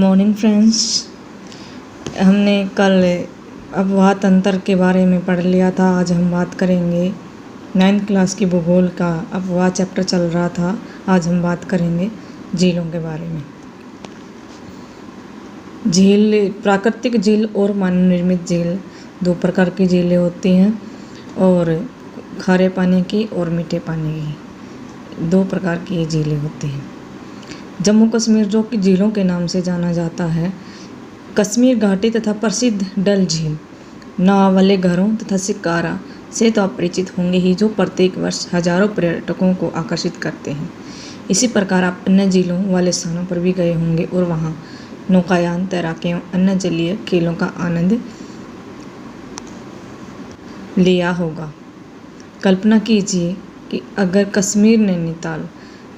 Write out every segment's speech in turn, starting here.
Morning friends. हमने कल अपवाह तंत्र के बारे में पढ़ लिया था। आज हम बात करेंगे 9th क्लास की भूगोल का अपवाह चैप्टर चल रहा था। आज हम बात करेंगे झीलों के बारे में। झील, प्राकृतिक झील और मानव निर्मित झील दो प्रकार की झीलें होती हैं, और खारे पानी की और मीठे पानी की दो प्रकार की झीलें होती हैं। जम्मू कश्मीर, जो कि झीलों के नाम से जाना जाता है, कश्मीर घाटी तथा प्रसिद्ध डल झील, नाव वाले घरों तथा शिकारा से तो आप परिचित होंगे ही, जो प्रत्येक वर्ष हजारों पर्यटकों को आकर्षित करते हैं। इसी प्रकार आप अन्य झीलों वाले स्थानों पर भी गए होंगे और वहाँ नौकायान, तैराकी एवं अन्य जलीय खेलों का आनंद लिया होगा। कल्पना कीजिए कि अगर कश्मीर, नैनीताल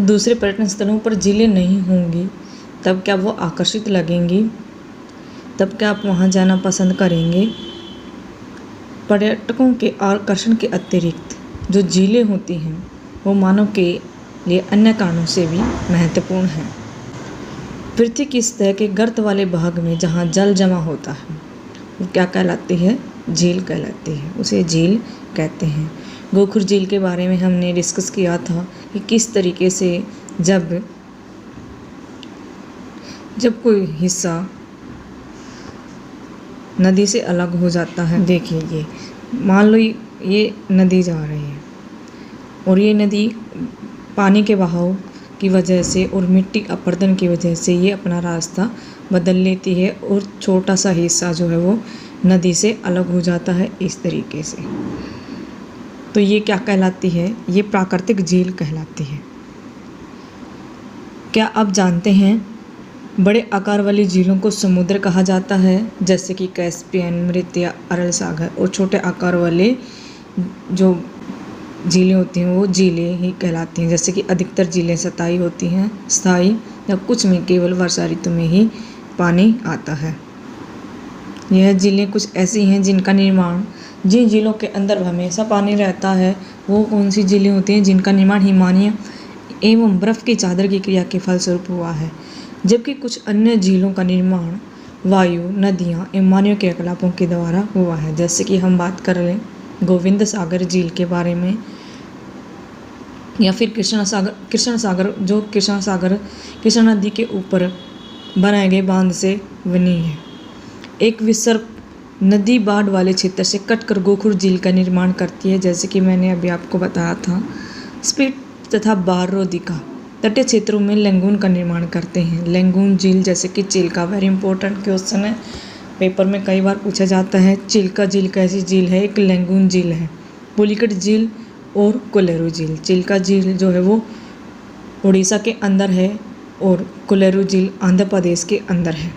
दूसरे पर्यटन स्थलों पर झीलें नहीं होंगी, तब क्या वो आकर्षित लगेंगी? तब क्या आप वहाँ जाना पसंद करेंगे? पर्यटकों के आकर्षण के अतिरिक्त जो झीलें होती हैं वो मानव के लिए अन्य कारणों से भी महत्वपूर्ण हैं। पृथ्वी की सतह के गर्त वाले भाग में जहाँ जल जमा होता है वो क्या कहलाती है? झील कहलाती है। उसे झील कहते हैं। गोखुर झील के बारे में हमने डिस्कस किया था कि किस तरीके से जब कोई हिस्सा नदी से अलग हो जाता है। देखिए, ये मान लो ये नदी जा रही है और ये नदी पानी के बहाव की वजह से और मिट्टी अपरदन की वजह से ये अपना रास्ता बदल लेती है और छोटा सा हिस्सा जो है वो नदी से अलग हो जाता है इस तरीके से। तो ये क्या कहलाती है? ये प्राकृतिक झील कहलाती है। क्या आप जानते हैं बड़े आकार वाली झीलों को समुद्र कहा जाता है, जैसे कि कैस्पियन, मृत या अरल सागर, और छोटे आकार वाले जो झीलें होती हैं वो झीलें ही कहलाती हैं। जैसे कि अधिकतर झीलें स्थायी होती हैं, या कुछ में केवल वर्षा ऋतु में ही पानी आता है। यह झीलें कुछ ऐसी हैं जिनका निर्माण, जिन झीलों के अंदर हमेशा पानी रहता है वो कौन सी झीलें होती हैं जिनका निर्माण हिमालय एवं बर्फ़ की चादर की क्रिया के फलस्वरूप हुआ है, जबकि कुछ अन्य झीलों का निर्माण वायु, नदियाँ एवं मानवीय क्रियाकलापों के द्वारा हुआ है। जैसे कि हम बात कर लें गोविंद सागर झील के बारे में, या फिर कृष्णा नदी के ऊपर बनाए गए बांध से बनी है। एक विसर्ग नदी बाढ़ वाले क्षेत्र से कटकर गोखुर झील का निर्माण करती है। जैसे कि मैंने अभी आपको बताया था, स्पीट तथा बारोदिका तटीय क्षेत्रों में लैंगून का निर्माण करते हैं। लैंगून झील, जैसे कि चिल्का, वेरी इंपॉर्टेंट क्वेश्चन है, पेपर में कई बार पूछा जाता है। चिल्का झील कैसी झील है? एक लैंगून झील है। पुलिकट झील और कोलेरू झील। चिल्का झील जो है वो उड़ीसा के अंदर है और कोलेरू झील आंध्र प्रदेश के अंदर है।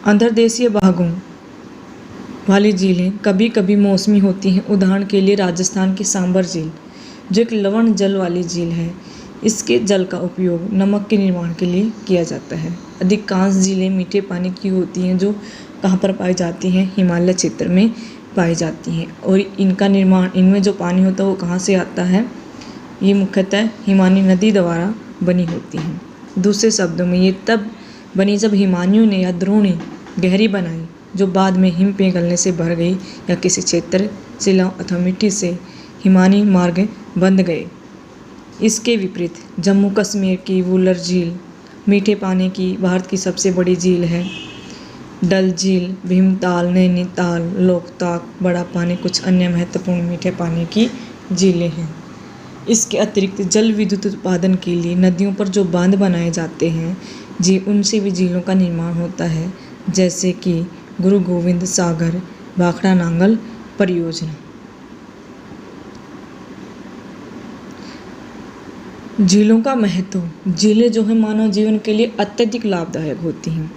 अंतर्देशीय भागों वाली झीलें कभी कभी मौसमी होती हैं। उदाहरण के लिए राजस्थान की सांबर झील, जो एक लवण जल वाली झील है, इसके जल का उपयोग नमक के निर्माण के लिए किया जाता है। अधिकांश झीलें मीठे पानी की होती हैं, जो कहाँ पर पाई जाती हैं? हिमालय क्षेत्र में पाई जाती हैं। और इनका निर्माण, इनमें जो पानी होता है वो कहाँ से आता है? ये मुख्यतः हिमानी नदी द्वारा बनी होती हैं। दूसरे शब्दों में ये तब बनी जब हिमानियों ने या द्रोणी गहरी बनाई, जो बाद में हिम पिघलने से भर गई, या किसी क्षेत्र शिलाओं अथवा मिट्टी से हिमानी मार्ग बंध गए। इसके विपरीत जम्मू कश्मीर की वुलर झील मीठे पानी की भारत की सबसे बड़ी झील है। डल झील, भीमताल, नैनीताल, लोकताक, बड़ा पानी कुछ अन्य महत्वपूर्ण मीठे पानी की झीलें हैं। इसके अतिरिक्त जल विद्युत उत्पादन के लिए नदियों पर जो बांध बनाए जाते हैं उनसे भी झीलों का निर्माण होता है, जैसे कि गुरु गोविंद सागर भाखड़ा नांगल परियोजना। झीलों का महत्व। झीलें जो है मानव जीवन के लिए अत्यधिक लाभदायक होती हैं।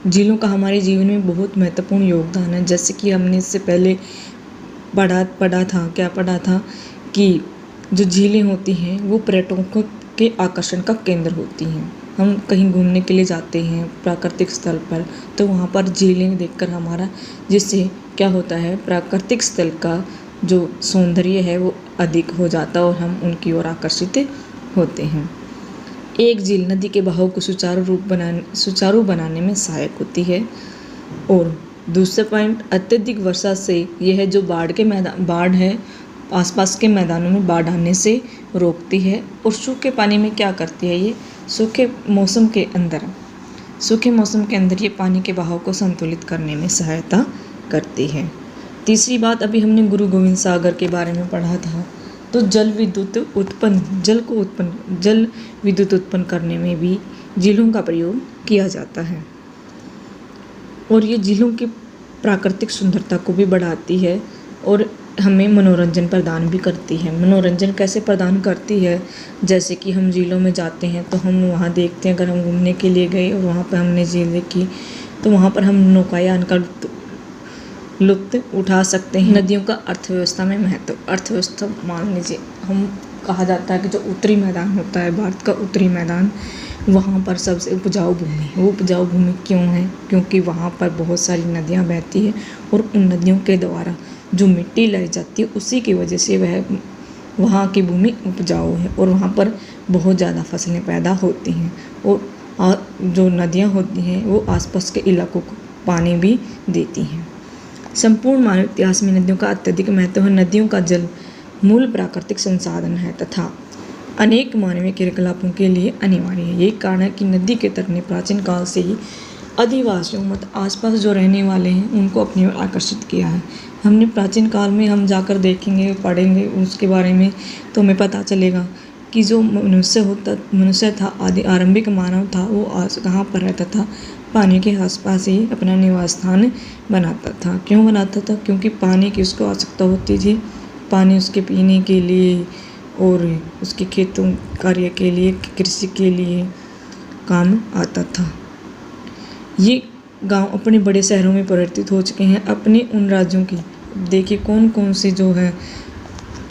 झीलों का हमारे जीवन में बहुत महत्वपूर्ण योगदान है। जैसे कि हमने इससे पहले पढ़ा था कि जो झीलें होती हैं वो पर्यटकों के आकर्षण का केंद्र होती हैं। हम कहीं घूमने के लिए जाते हैं प्राकृतिक स्थल पर, तो वहाँ पर झीलें देखकर हमारा, जिससे क्या होता है, प्राकृतिक स्थल का जो सौंदर्य है वो अधिक हो जाता है और हम उनकी ओर आकर्षित होते हैं। एक झील नदी के बहाव को सुचारू बनाने में सहायक होती है। और दूसरा पॉइंट, अत्यधिक वर्षा से यह जो बाढ़ है आसपास के मैदानों में बाढ़ आने से रोकती है। और सूखे पानी में क्या करती है, ये सूखे मौसम के अंदर ये पानी के बहाव को संतुलित करने में सहायता करती है। तीसरी बात, अभी हमने गुरु गोविंद सागर के बारे में पढ़ा था, तो जल विद्युत उत्पन्न करने में भी झीलों का प्रयोग किया जाता है। और ये झीलों की प्राकृतिक सुंदरता को भी बढ़ाती है और हमें मनोरंजन प्रदान भी करती है। मनोरंजन कैसे प्रदान करती है, जैसे कि हम झीलों में जाते हैं तो हम वहाँ देखते हैं, अगर हम घूमने के लिए गए और वहाँ पर हमने झील देखी तो वहाँ पर हम नौकायान का लुत्फ उठा सकते हैं। नदियों का अर्थव्यवस्था में महत्व, अर्थव्यवस्था मान लीजिए हम कहा जाता है कि जो उत्तरी मैदान होता है, भारत का उत्तरी मैदान, वहाँ पर सबसे उपजाऊ भूमि है। वो उपजाऊ भूमि क्यों है, क्योंकि वहाँ पर बहुत सारी नदियाँ बहती है और उन नदियों के द्वारा जो मिट्टी लाई जाती है उसी की वजह से वहाँ की भूमि उपजाऊ है और वहाँ पर बहुत ज़्यादा फसलें पैदा होती हैं। और जो नदियाँ होती हैं वो आसपास के इलाकों को पानी भी देती हैं। संपूर्ण मानव इतिहास में नदियों का अत्यधिक महत्व है। नदियों का जल मूल प्राकृतिक संसाधन है तथा अनेक मानवीय क्रियाकलापों के लिए अनिवार्य है। यही कारण है कि नदी के तट ने प्राचीन काल से ही आदिवासियों आसपास जो रहने वाले हैं उनको अपनी ओर आकर्षित किया है। हमने प्राचीन काल में हम जाकर देखेंगे, पढ़ेंगे उसके बारे में, तो हमें पता चलेगा कि जो मनुष्य था, आदि आरंभिक मानव था, वो कहाँ पर रहता था, पानी के आसपास ही अपना निवास स्थान बनाता था। क्यों बनाता था, क्योंकि पानी की उसको आवश्यकता होती थी। पानी उसके पीने के लिए और उसके खेतों कार्य के लिए, कृषि के लिए काम आता था। ये गांव अपने बड़े शहरों में परिवर्तित हो चुके हैं। अपने उन राज्यों की देखिए कौन कौन से जो है,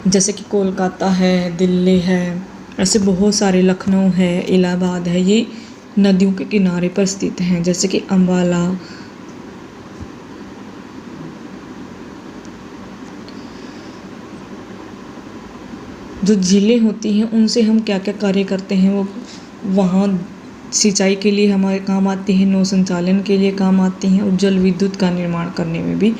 जैसे कि कोलकाता है, दिल्ली है, ऐसे बहुत सारे, लखनऊ है, इलाहाबाद है, ये नदियों के किनारे पर स्थित हैं। जैसे कि अम्बाला, जो झीलें होती हैं उनसे हम क्या क्या कार्य करते हैं, वो वहाँ सिंचाई के लिए हमारे काम आती हैं, नौ संचालन के लिए काम आती हैं और जल विद्युत का निर्माण करने में भी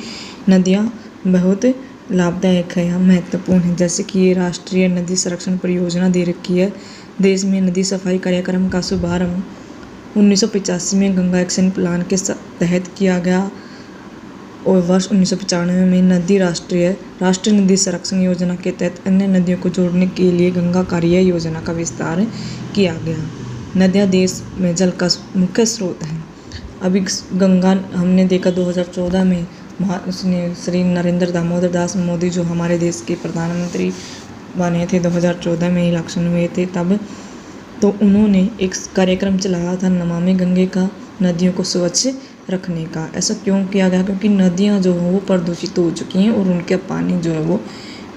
नदियाँ बहुत लाभदायक है, यहाँ महत्वपूर्ण है। जैसे कि ये राष्ट्रीय नदी संरक्षण परियोजना दे रखी है। देश में नदी सफाई कार्यक्रम का शुभारंभ 1985 में गंगा एक्शन प्लान के तहत किया गया और वर्ष 1995 में राष्ट्रीय नदी संरक्षण योजना के तहत अन्य नदियों को जोड़ने के लिए गंगा कार्य योजना का विस्तार किया गया। नदियाँ देश में जल का मुख्य स्रोत हैं। अभी गंगा हमने देखा 2014 में उसने श्री नरेंद्र दामोदर दास मोदी जो हमारे देश के प्रधानमंत्री बने थे, 2014 में इलेक्शन हुए थे तब, तो उन्होंने एक कार्यक्रम चलाया था नमामि गंगे का, नदियों को स्वच्छ रखने का। ऐसा क्यों किया गया, क्योंकि नदियाँ जो हैं वो प्रदूषित हो चुकी हैं और उनका पानी जो है वो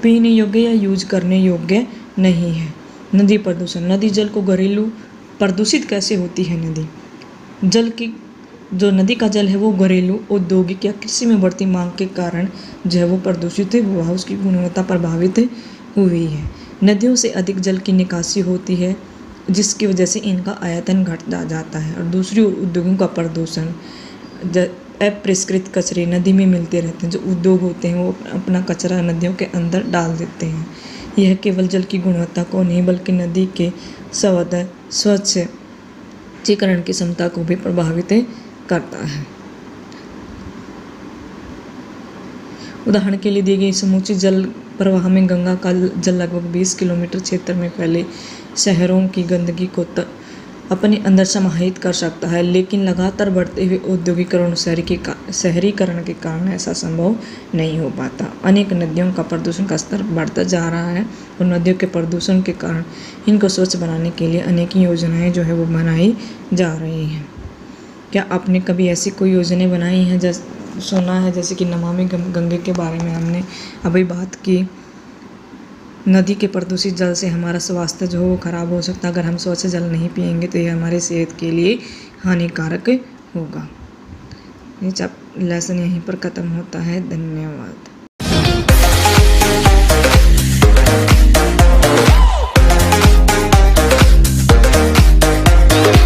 पीने योग्य या यूज करने योग्य नहीं है। नदी प्रदूषण, नदी जल को घरेलू प्रदूषित कैसे होती है नदी का जल है वो घरेलू, औद्योगिक या कृषि में बढ़ती मांग के कारण जो है वो प्रदूषित हुआ, उसकी गुणवत्ता प्रभावित हुई है। नदियों से अधिक जल की निकासी होती है जिसकी वजह से इनका आयतन घट जाता है। और दूसरी ओर उद्योगों का प्रदूषण, अपरिष्कृत कचरे नदी में मिलते रहते हैं। जो उद्योग होते हैं वो अपना कचरा नदियों के अंदर डाल देते हैं। यह केवल जल की गुणवत्ता को नहीं बल्कि नदी के स्वच्छीकरण की क्षमता को भी प्रभावित करता है। उदाहरण के लिए दी गई समूची जल प्रवाह में गंगा का जल लगभग 20 किलोमीटर क्षेत्र में फैले शहरों की गंदगी को अपने अंदर समाहित कर सकता है, लेकिन लगातार बढ़ते हुए औद्योगिकरण शहरीकरण के कारण ऐसा संभव नहीं हो पाता। अनेक नदियों का प्रदूषण का स्तर बढ़ता जा रहा है और नदियों के प्रदूषण के कारण इनको स्वच्छ बनाने के लिए अनेक योजनाएं जो है वो बनाई जा रही हैं। क्या आपने कभी ऐसी कोई योजनाएं बनाई हैं, जैसे सुना है, जैसे कि नमामि गंगे के बारे में हमने अभी बात की। नदी के प्रदूषित जल से हमारा स्वास्थ्य जो है वो खराब हो सकता है। अगर हम स्वच्छ जल नहीं पिएंगे तो यह हमारे सेहत के लिए हानिकारक होगा। ये लेसन यहीं पर ख़त्म होता है। धन्यवाद।